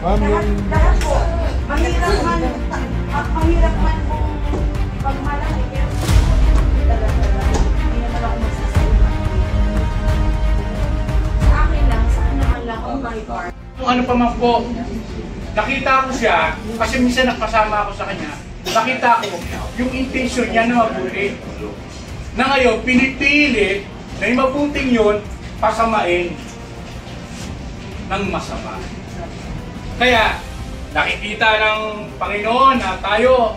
Lahat po. Mahirap man kung pagmalaki. Pero talaga, hindi naman ako magsasalita. Sa akin naman lang, on my part. Kung ano pa man po, nakita ko siya, kasi minsan nagpasama ako sa kanya, nakita ko yung intention niya na mabuti. Na ngayon, pinipilit na yung mabuting yun, pasamain ng masama. Kaya, nakikita ng Panginoon na tayo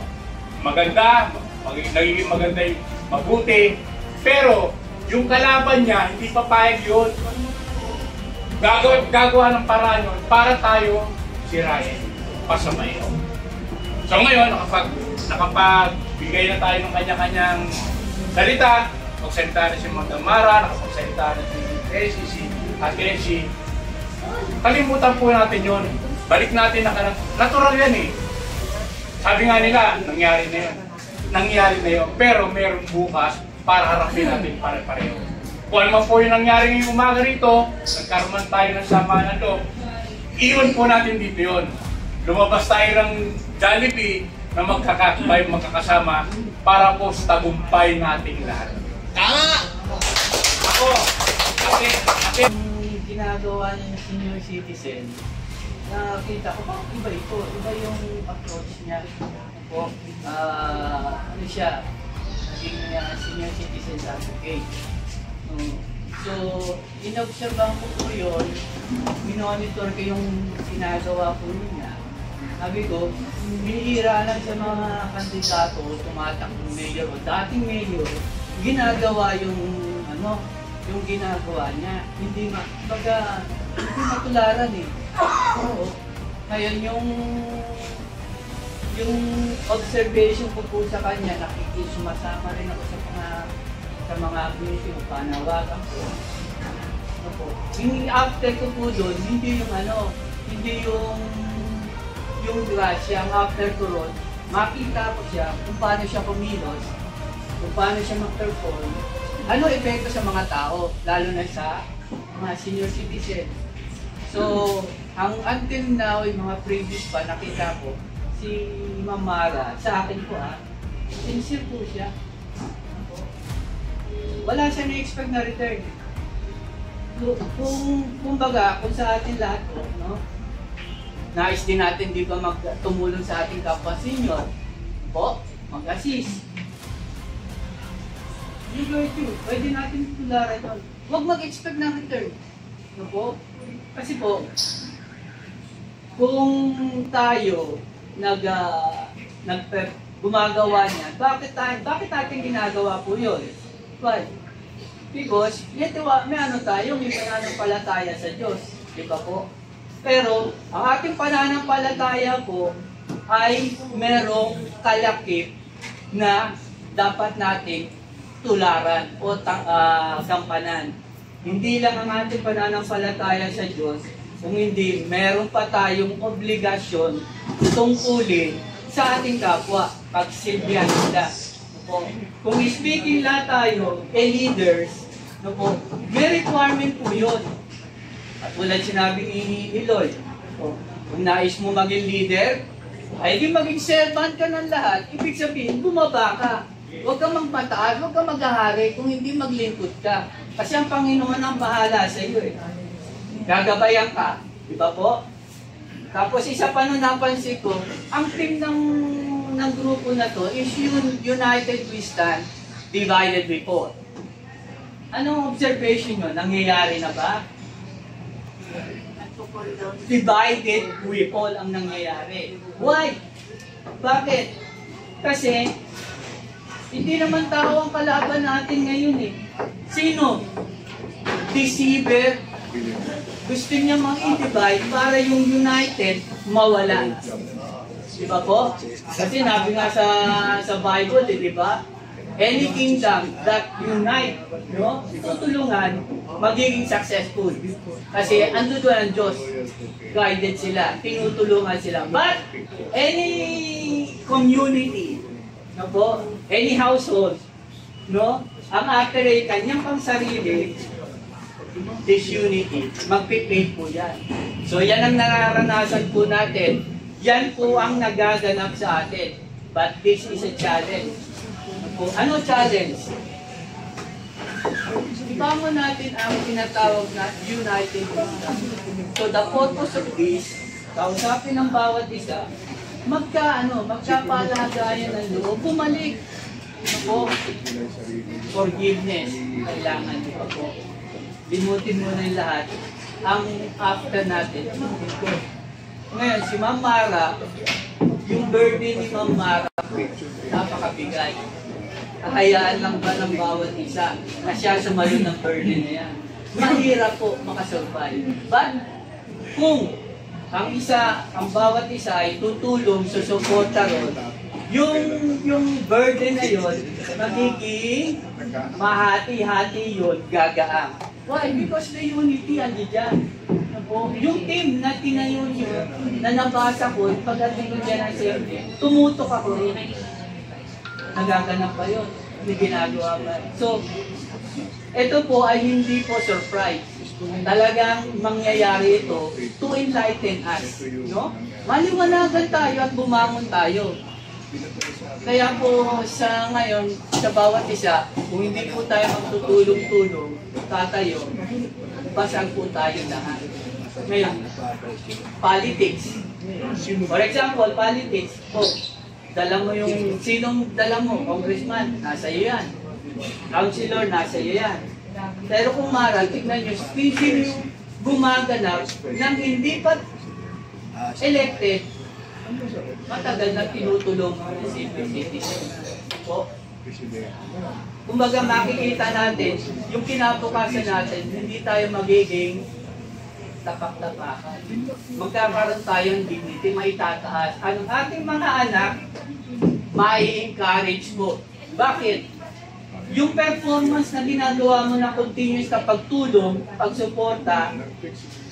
maganda, nagiging maganda yung mabuti, pero yung kalaban niya, hindi papayag yun. Gagawa ng paraan yun para tayo sirain, pasamain. So ngayon, nakapagbigay na tayo ng kanya-kanyang salita, nakapagsalitaan na si Madam Mara, nakapagsalitaan na si Tracy, si Akenshi. Kalimutan po natin yun. Balik natin na natural yan eh. Sabi nga nila, nangyari na yun. Nangyari na yun. Pero meron bukas para harapin natin pare-pareho. Kung ano man po yung nangyari ngayong umaga rito, nagkaroon man tayo ng samaan na loob, iyon po natin dito yun. Lumabas tayo ng Jollibee na magkakasama para po sa tagumpay nating lahat. Tama! Ako, Ang ginagawa niya ng senior citizen, nakita ko, bakit iba ito? Iba yung approach niya. Po, ano siya, naging senior citizen advocate. So, inobserbahan ko po yun, minonitor ko yung ginagawa po niya. Sabi ko, bihira lang sa mga kandidato, tumatakbong mayor o dating mayor, ginagawa yung ano, yung ginagawa niya. Hindi matularan eh. Oo. Ngayon yung observation ko po sa kanya, sumasama rin ako sa mga activity o panawagan ko. Yung after ko po doon, hindi yung grasya, ang after ko ron, makita ko siya kung paano siya kumilos, kung paano siya mag-perform, ano epekto sa mga tao, lalo na sa mga senior citizen. So, until now, yung mga previous pa, nakita ko, si Ma'am Mara, sa akin po sincere po siya. Wala siya na-expect na return. Kumbaga, kung sa atin lahat po, no? Nais din natin di ba tumulong sa ating kapwa senior, po, mag-assist. Pwede natin tularan yun. Huwag mag-expect ng return. No po? Kasi po, kung tayo gumagawa niyan, bakit natin ginagawa po yun? Why? Because may ano tayo, may pananampalataya sa Diyos. Di ba po? Pero ang ating pananampalataya po ay merong kalakip na dapat nating tularan o gampanan. Hindi lang ang ating pananampalataya sa Diyos, kung hindi, meron pa tayong obligasyon tungkulin sa ating kapwa, pagsilbihan nila. Kung speaking lahat tayo, leaders, may requirement po yun. At tulad sinabi ni Eloy, kung nais mo maging leader, ay di maging servant ka ng lahat. Ibig sabihin, bumaba ka. Huwag kang magmataas, huwag kang maghahari kung hindi maglingkod ka. Kasi ang Panginoon ang bahala sa iyo eh. Gagabayan ka. Di ba po? Tapos isa pa nung napansin ko, ang team ng grupo na to is United We Stand, Divided We Fall. Anong observation nyo? Nangyayari na ba? Divided we fall ang nangyayari. Why? Bakit? Kasi hindi naman tao ang kalaban natin ngayon eh. Sino? Deceiver. Gusto niya mang-i-divide para yung United mawala. Di ba po? Kasi nabi nga sa Bible, di ba? Any kingdom that unite, no? Tutulungan, magiging successful. Kasi ando doon ang Diyos. Guided sila, tinutulungan sila. But, any community, no po? Any household, no? Ang after ay kanyang pang sarili, disunity, magpiplay po yan. So yan ang nararanasan po natin. Yan po ang nagaganap sa atin. But this is a challenge. Ano challenge? Ibangon natin ang tinatawag na united kingdom. So the purpose of this, kausapin ng bawat isa, magkapalagayan ng loob, bumalik. Po, forgiveness, kailangan di pa po. Limutin mo na yung lahat. Ang after natin, ngayon, si Ma'am Mara, yung burden ni Ma'am Mara, napakabigay. Kakayaan lang ba ng bawat isa na siya sumalo ng burden na yan? Mahirap po makasurvive. But, kung ang bawat isa ay tutulong, susuporta ron, yung burden na yun, magiging mahati-hati yun, gagaang. Why? Because the unity andi dyan. Yung team na tinayo nyo, na nabasa ko, pagdating ko dyan ang safety, tumutok ako rin. Nagaganap pa yun. May ginagawa ba? So, ito po ay hindi po surprise. Talagang mangyayari ito to enlighten us. No? Maliwanagan tayo at bumangon tayo. Kaya po sa ngayon, sa bawat isa, kung hindi po tayo magtutulong-tulong, tatayo, basag po tayo lahat. Ngayon, politics. For example, politics po. Dala mo yung, sinong dala mo? Congressman, nasa iyo yan. Councilor, nasa iyo yan. Pero kung Mara, tignan nyo, sino yung gumaganap nang hindi pa elected, matagal na tinutulong ng citizen. Po. Kumbaga makikita natin, yung kinabukasan natin, hindi tayo magiging tapak-tapakan. Magkakaroon tayong dignity, maitataas. Ang ating mga anak, mai-encourage mo. Bakit? Yung performance na ginagawa mo na continuous na pagtulong, pagsuporta,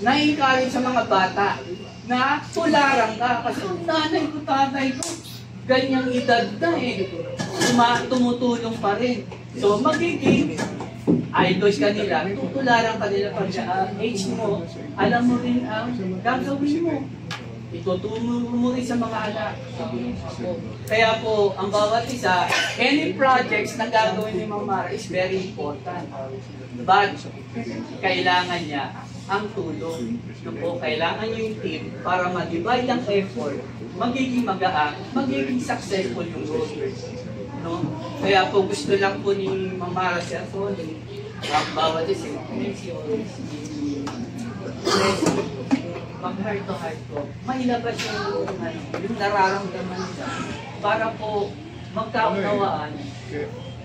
na-encourage sa mga bata na tularan ka. Kasi nanay ko, tatay ko, ganyang edad na tumutulong pa rin. So magiging idols ka nila, tutularan ka nila pag age mo, alam mo rin ang gagawin mo. Ituturo mo rin sa mga anak. Kaya po, ang bawat isa, any projects na gagawin ni Ma'am Mara is very important. But, kailangan niya ang tulong. Kailangan niya yung team para mag-divide ang effort, magiging magaang, magiging successful yung road. No? Kaya po gusto lang po ni Ma'am Mara siya po, ang bawat isa, mag-heart to heart ko, mailabas yung nararamdaman niya para po magkaunawaan,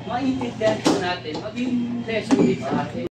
maintindihan po natin, maging lesson din sa atin.